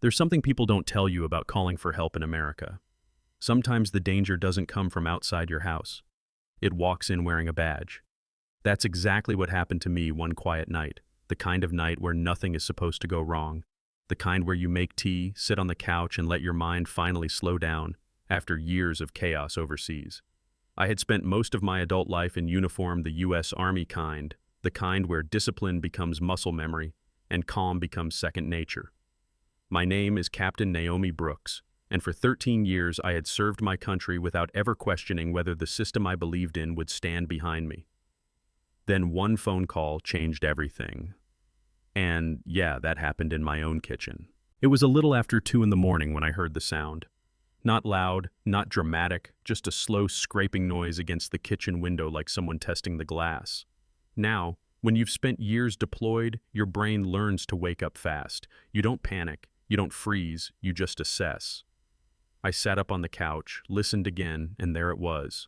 There's something people don't tell you about calling for help in America. Sometimes the danger doesn't come from outside your house. It walks in wearing a badge. That's exactly what happened to me one quiet night, the kind of night where nothing is supposed to go wrong, the kind where you make tea, sit on the couch, and let your mind finally slow down after years of chaos overseas. I had spent most of my adult life in uniform, the U.S. Army kind, the kind where discipline becomes muscle memory and calm becomes second nature. My name is Captain Naomi Brooks, and for 13 years I had served my country without ever questioning whether the system I believed in would stand behind me. Then one phone call changed everything. And yeah, that happened in my own kitchen. It was a little after 2 in the morning when I heard the sound. Not loud, not dramatic, just a slow scraping noise against the kitchen window like someone testing the glass. Now, when you've spent years deployed, your brain learns to wake up fast. You don't panic, you don't freeze, you just assess. I sat up on the couch, listened again, and there it was.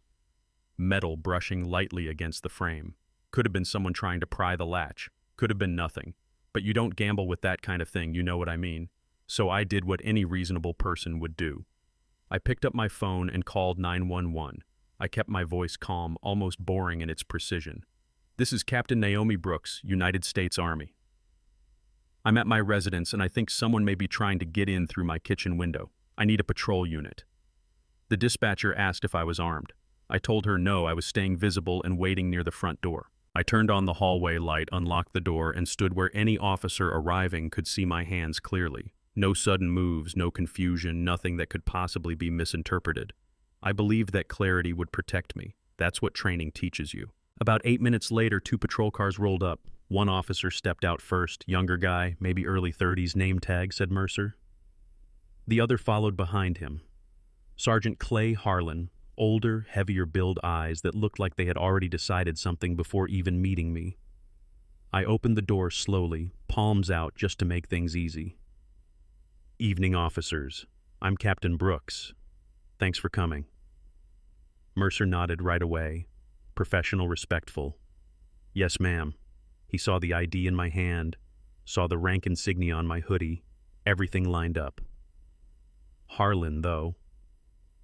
Metal brushing lightly against the frame. Could have been someone trying to pry the latch. Could have been nothing. But you don't gamble with that kind of thing, you know what I mean. So I did what any reasonable person would do. I picked up my phone and called 911. I kept my voice calm, almost boring in its precision. This is Captain Naomi Brooks, United States Army. I'm at my residence and I think someone may be trying to get in through my kitchen window. I need a patrol unit. The dispatcher asked if I was armed. I told her no, I was staying visible and waiting near the front door. I turned on the hallway light, unlocked the door, and stood where any officer arriving could see my hands clearly. No sudden moves, no confusion, nothing that could possibly be misinterpreted. I believed that clarity would protect me. That's what training teaches you. About 8 minutes later, 2 patrol cars rolled up. One officer stepped out first, younger guy, maybe early 30s, name tag, said Mercer. The other followed behind him. Sergeant Clay Harlan, older, heavier-build eyes that looked like they had already decided something before even meeting me. I opened the door slowly, palms out just to make things easy. Evening, officers. I'm Captain Brooks. Thanks for coming. Mercer nodded right away, professional, respectful. Yes, ma'am. He saw the ID in my hand, saw the rank insignia on my hoodie, everything lined up. Harlan, though.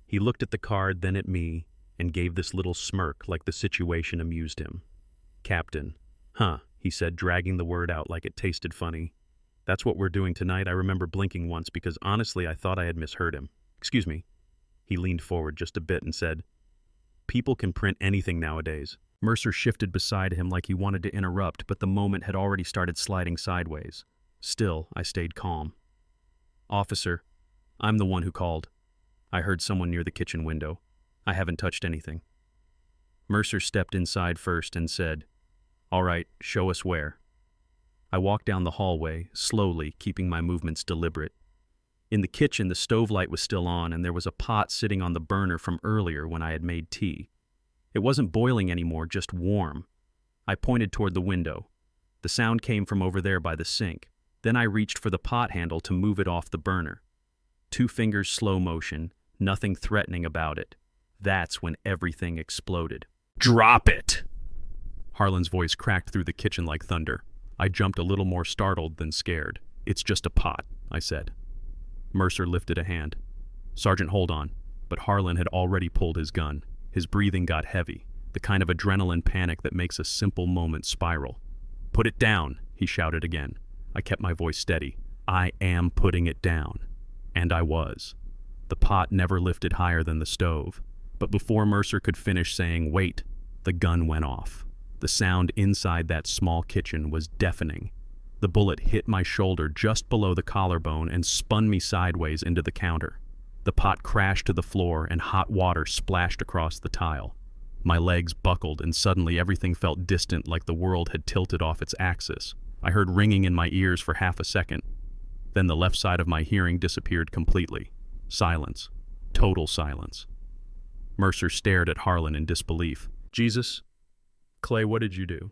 He looked at the card, then at me, and gave this little smirk like the situation amused him. Captain. Huh, he said, dragging the word out like it tasted funny. That's what we're doing tonight. I remember blinking once because honestly I thought I had misheard him. Excuse me. He leaned forward just a bit and said, People can print anything nowadays. Mercer shifted beside him like he wanted to interrupt, but the moment had already started sliding sideways. Still, I stayed calm. Officer, I'm the one who called. I heard someone near the kitchen window. I haven't touched anything. Mercer stepped inside first and said, All right, show us where. I walked down the hallway, slowly, keeping my movements deliberate. In the kitchen, the stove light was still on, and there was a pot sitting on the burner from earlier when I had made tea. It wasn't boiling anymore, just warm. I pointed toward the window. The sound came from over there by the sink. Then I reached for the pot handle to move it off the burner. 2 fingers slow motion, nothing threatening about it. That's when everything exploded. Drop it! Harlan's voice cracked through the kitchen like thunder. I jumped a little more startled than scared. It's just a pot, I said. Mercer lifted a hand. Sergeant, hold on. But Harlan had already pulled his gun. His breathing got heavy, the kind of adrenaline panic that makes a simple moment spiral. Put it down, he shouted again. I kept my voice steady. I am putting it down. And I was. The pot never lifted higher than the stove. But before Mercer could finish saying, wait, the gun went off. The sound inside that small kitchen was deafening. The bullet hit my shoulder just below the collarbone and spun me sideways into the counter. The pot crashed to the floor and hot water splashed across the tile. My legs buckled and suddenly everything felt distant, like the world had tilted off its axis. I heard ringing in my ears for half a second. Then the left side of my hearing disappeared completely. Silence. Total silence. Mercer stared at Harlan in disbelief. Jesus? Clay, what did you do?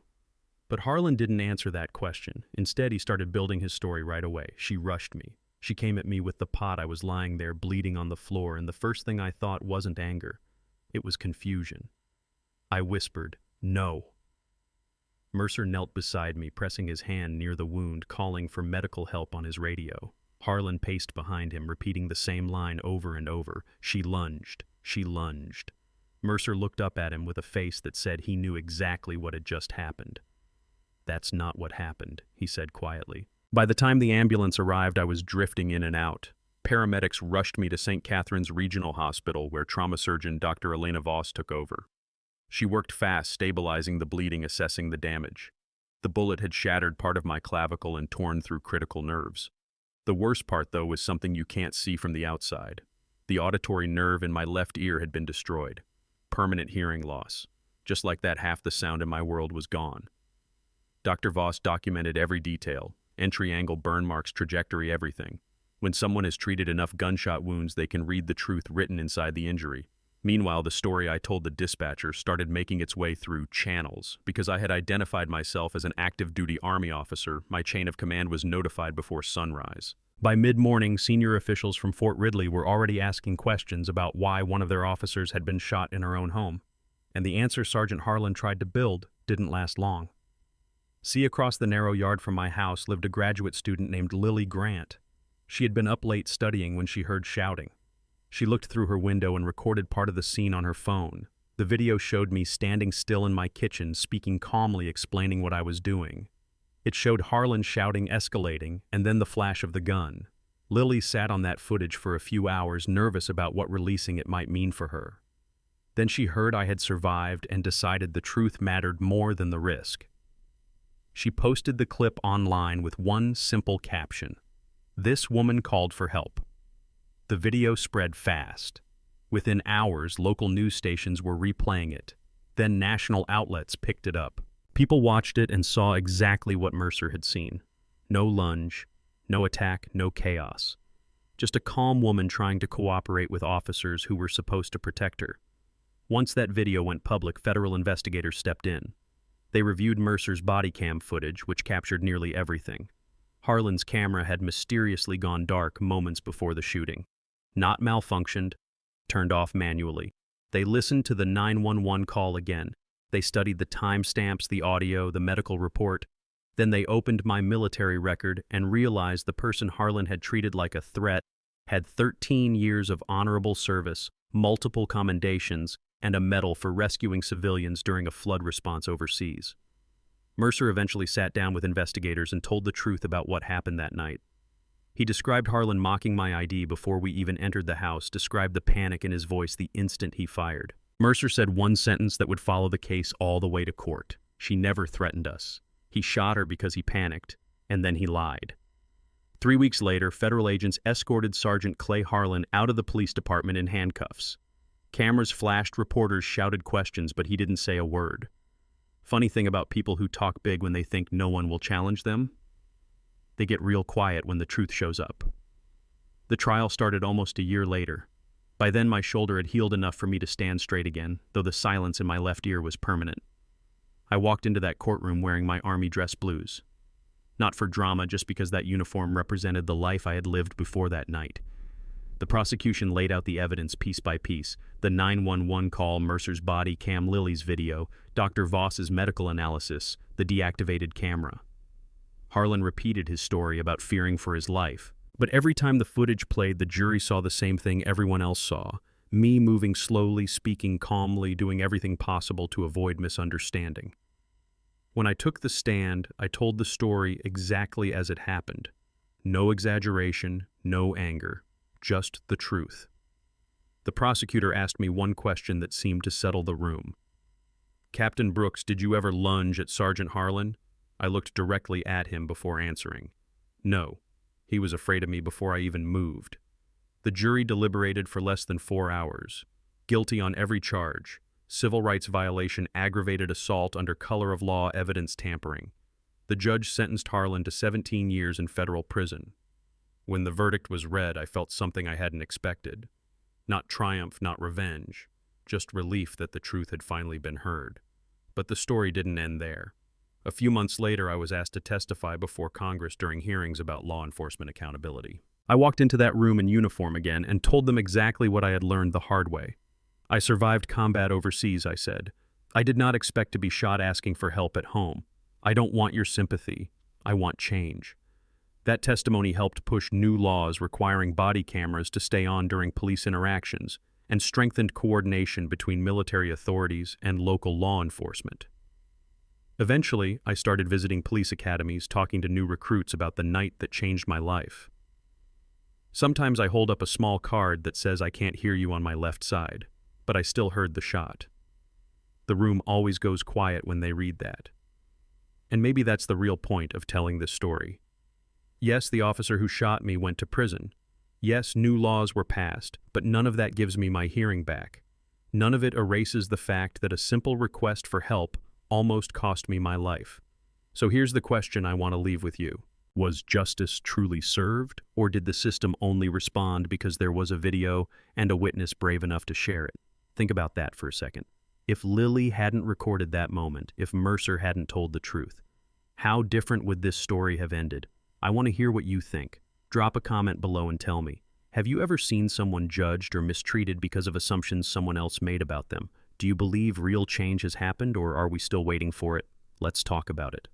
But Harlan didn't answer that question. Instead, he started building his story right away. She rushed me. She came at me with the pot. I was lying there bleeding on the floor, and the first thing I thought wasn't anger. It was confusion. I whispered, No. Mercer knelt beside me, pressing his hand near the wound, calling for medical help on his radio. Harlan paced behind him, repeating the same line over and over. She lunged. She lunged. Mercer looked up at him with a face that said he knew exactly what had just happened. "That's not what happened," he said quietly. By the time the ambulance arrived, I was drifting in and out. Paramedics rushed me to St. Catherine's Regional Hospital, where trauma surgeon Dr. Elena Voss took over. She worked fast, stabilizing the bleeding, assessing the damage. The bullet had shattered part of my clavicle and torn through critical nerves. The worst part, though, was something you can't see from the outside. The auditory nerve in my left ear had been destroyed. Permanent hearing loss. Just like that, half the sound in my world was gone. Dr. Voss documented every detail. Entry angle, burn marks, trajectory, everything. When someone has treated enough gunshot wounds, they can read the truth written inside the injury. Meanwhile, the story I told the dispatcher started making its way through channels. Because I had identified myself as an active-duty Army officer, my chain of command was notified before sunrise. By mid-morning, senior officials from Fort Ridley were already asking questions about why one of their officers had been shot in her own home. And the answer Sergeant Harlan tried to build didn't last long. See, across the narrow yard from my house lived a graduate student named Lily Grant. She had been up late studying when she heard shouting. She looked through her window and recorded part of the scene on her phone. The video showed me standing still in my kitchen, speaking calmly, explaining what I was doing. It showed Harlan shouting, escalating, and then the flash of the gun. Lily sat on that footage for a few hours, nervous about what releasing it might mean for her. Then she heard I had survived and decided the truth mattered more than the risk. She posted the clip online with one simple caption: "This woman called for help." The video spread fast. Within hours, local news stations were replaying it. Then national outlets picked it up. People watched it and saw exactly what Mercer had seen. No lunge, no attack, no chaos. Just a calm woman trying to cooperate with officers who were supposed to protect her. Once that video went public, federal investigators stepped in. They reviewed Mercer's body cam footage, which captured nearly everything. Harlan's camera had mysteriously gone dark moments before the shooting. Not malfunctioned, turned off manually. They listened to the 911 call again. They studied the timestamps, the audio, the medical report. Then they opened my military record and realized the person Harlan had treated like a threat had 13 years of honorable service, multiple commendations, and a medal for rescuing civilians during a flood response overseas. Mercer eventually sat down with investigators and told the truth about what happened that night. He described Harlan mocking my ID before we even entered the house, described the panic in his voice the instant he fired. Mercer said one sentence that would follow the case all the way to court: "She never threatened us. He shot her because he panicked, and then he lied." 3 weeks later, federal agents escorted Sergeant Clay Harlan out of the police department in handcuffs. Cameras flashed, reporters shouted questions, but he didn't say a word. Funny thing about people who talk big when they think no one will challenge them? They get real quiet when the truth shows up. The trial started almost a year later. By then, my shoulder had healed enough for me to stand straight again, though the silence in my left ear was permanent. I walked into that courtroom wearing my Army dress blues. Not for drama, just because that uniform represented the life I had lived before that night. The prosecution laid out the evidence piece by piece: the 911 call, Mercer's body cam, Lily's video, Dr. Voss's medical analysis, the deactivated camera. Harlan repeated his story about fearing for his life. But every time the footage played, the jury saw the same thing everyone else saw: me moving slowly, speaking calmly, doing everything possible to avoid misunderstanding. When I took the stand, I told the story exactly as it happened. No exaggeration, no anger, just the truth. The prosecutor asked me one question that seemed to settle the room. "Captain Brooks, did you ever lunge at Sergeant Harlan?" I looked directly at him before answering. No. He was afraid of me before I even moved. The jury deliberated for less than 4 hours. Guilty on every charge: civil rights violation, aggravated assault under color of law, evidence tampering. The judge sentenced Harlan to 17 years in federal prison. When the verdict was read, I felt something I hadn't expected. Not triumph, not revenge, just relief that the truth had finally been heard. But the story didn't end there. A few months later, I was asked to testify before Congress during hearings about law enforcement accountability. I walked into that room in uniform again and told them exactly what I had learned the hard way. "I survived combat overseas," I said. "I did not expect to be shot asking for help at home. I don't want your sympathy. I want change." That testimony helped push new laws requiring body cameras to stay on during police interactions and strengthened coordination between military authorities and local law enforcement. Eventually, I started visiting police academies, talking to new recruits about the night that changed my life. Sometimes I hold up a small card that says I can't hear you on my left side, but I still heard the shot. The room always goes quiet when they read that. And maybe that's the real point of telling this story. Yes, the officer who shot me went to prison. Yes, new laws were passed, but none of that gives me my hearing back. None of it erases the fact that a simple request for help almost cost me my life. So here's the question I want to leave with you. Was justice truly served, or did the system only respond because there was a video and a witness brave enough to share it? Think about that for a second. If Lily hadn't recorded that moment, if Mercer hadn't told the truth, how different would this story have ended? I want to hear what you think. Drop a comment below and tell me. Have you ever seen someone judged or mistreated because of assumptions someone else made about them? Do you believe real change has happened, or are we still waiting for it? Let's talk about it.